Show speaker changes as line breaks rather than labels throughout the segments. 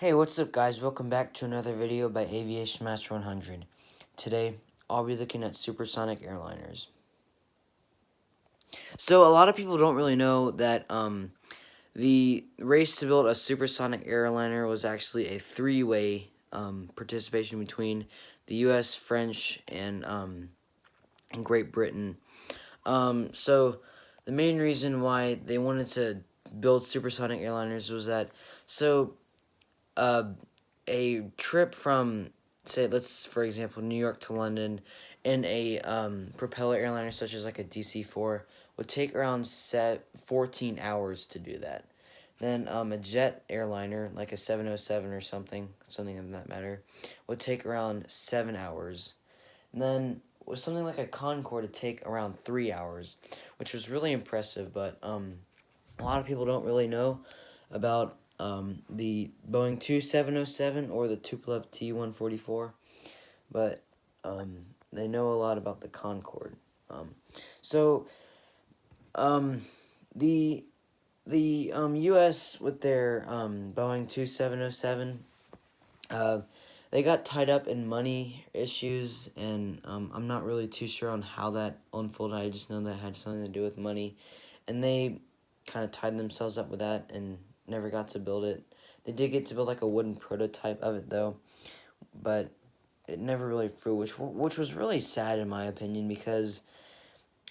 Hey, what's up guys? Welcome back to another video by Aviation Master 100. Today, I'll be looking at supersonic airliners. So, a lot of people don't really know that the race to build a supersonic airliner was actually a three-way participation between the US, French, and Great Britain. So, the main reason why they wanted to build supersonic airliners was that, uh, a trip from, say, let's, for example, New York to London in a propeller airliner such as like a DC-4 would take around 14 hours to do that. Then a jet airliner, like a 707 or something of that matter, would take around 7 hours. And then with something like a Concorde, it'd take around 3 hours, which was really impressive, but a lot of people don't really know about the Boeing 2707 or the Tupolev T-144, but they know a lot about the Concorde. So the U.S. with their Boeing 2707, they got tied up in money issues, and I'm not really too sure on how that unfolded. I just know that had something to do with money, and they kind of tied themselves up with that and never got to build it. They did get to build like a wooden prototype of it though, but it never really flew, which was really sad in my opinion, because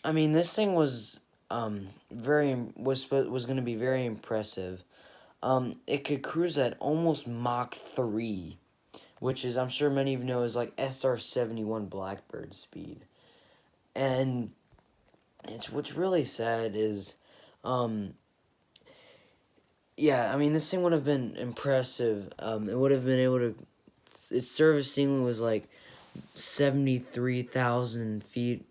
I mean this thing was was going to be very impressive. It could cruise at almost Mach 3, which is, I'm sure many of you know, is like SR-71 Blackbird speed. And what's really sad is, yeah, I mean, this thing would have been impressive. It would have been able to, its service ceiling was like 73,000 feet.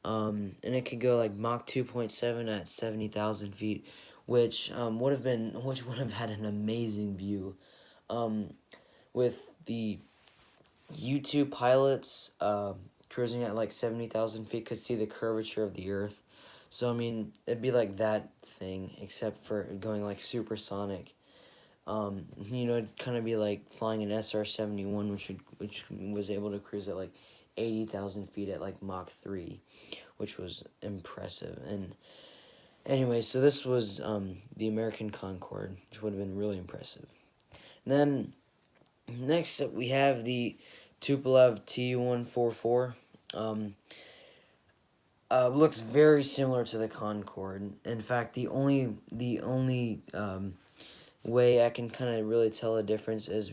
And it could go like Mach 2.7 at 70,000 feet, which would have had an amazing view. With the U-2 pilots cruising at like 70,000 feet could see the curvature of the Earth. So, I mean, it'd be like that thing, except for going like supersonic. It'd kind of be like flying an SR-71, which was able to cruise at like 80,000 feet at like Mach 3, which was impressive. And anyway, so this was the American Concorde, which would have been really impressive. And then next up, we have the Tupolev T-144. Looks very similar to the Concorde. In fact, the only way I can kind of really tell the difference is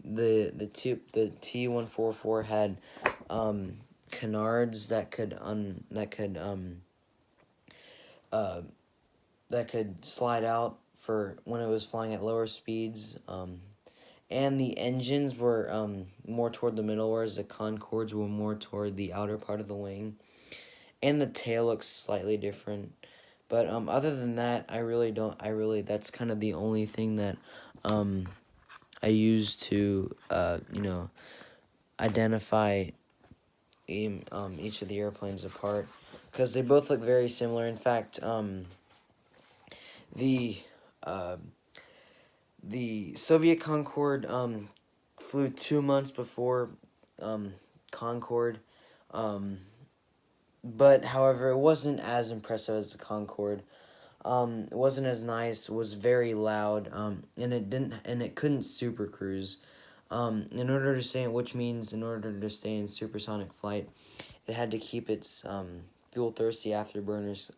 the T-144 had canards that could slide out for when it was flying at lower speeds. And the engines were more toward the middle, whereas the Concords were more toward the outer part of the wing. And the tail looks slightly different. But other than that, that's kind of the only thing that I use to, identify each of the airplanes apart. Because they both look very similar. In fact, the Soviet Concorde flew 2 months before Concorde, but however, it wasn't as impressive as the Concorde. It wasn't as nice. It was very loud, and it couldn't super cruise. In order to stay, which means in order to stay in supersonic flight, it had to keep its fuel thirsty afterburners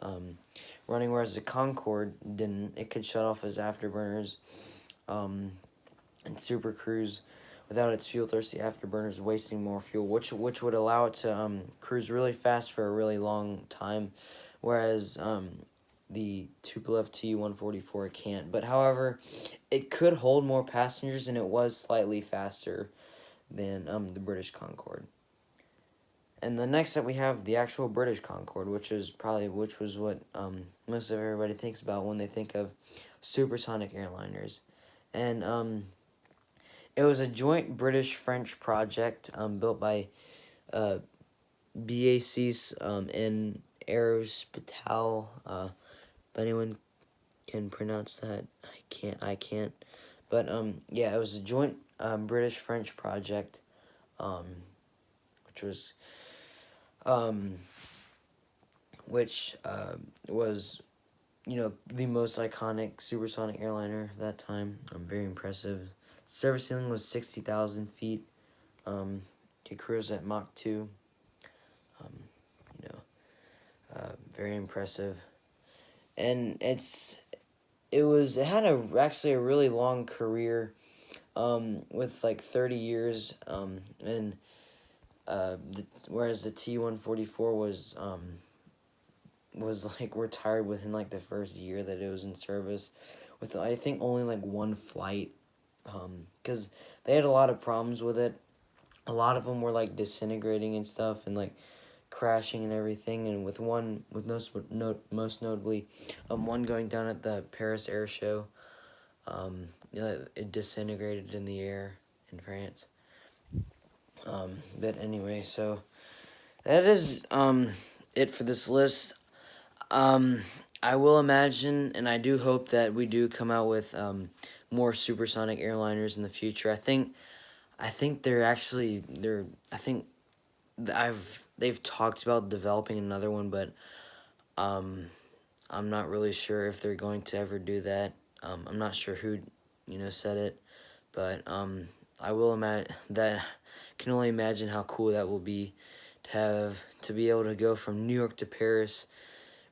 running, whereas the Concorde didn't. It could shut off its afterburners and super cruise without its fuel thirsty afterburners wasting more fuel, which would allow it to cruise really fast for a really long time, whereas the Tupolev T-144 can't. But however, it could hold more passengers, and it was slightly faster than the British Concorde. And the next up, we have the actual British Concorde, which was what most of everybody thinks about when they think of supersonic airliners. And it was a joint British-French project built by BAC's and Aerospital. If anyone can pronounce that, I can't. But yeah, it was a joint British-French project, which was um, was the most iconic supersonic airliner at that time. Very impressive. Service ceiling was 60,000 feet. It cruised at Mach 2. Um, you know, very impressive. And it had actually a really long career, with like 30 years, and whereas the T-144 was like retired within like the first year that it was in service, with I think only like one flight, because they had a lot of problems with it. A lot of them were like disintegrating and stuff, and like crashing and everything. And with most notably, one going down at the Paris Air Show, it disintegrated in the air in France. But anyway, so that is it for this list. I will imagine, and I do hope that we do come out with more supersonic airliners in the future. I think I think they've talked about developing another one, but um, I'm not really sure if they're going to ever do that. I'm not sure who said it, but I will imagine that. Can only imagine how cool that will be to be able to go from New York to Paris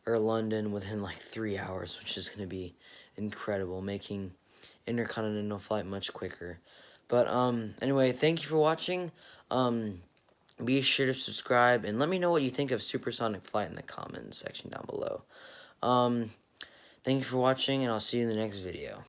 or London within like 3 hours, which is going to be incredible, making intercontinental flight much quicker. But anyway, thank you for watching. Be sure to subscribe and let me know what you think of supersonic flight in the comments section down below. Thank you for watching, and I'll see you in the next video.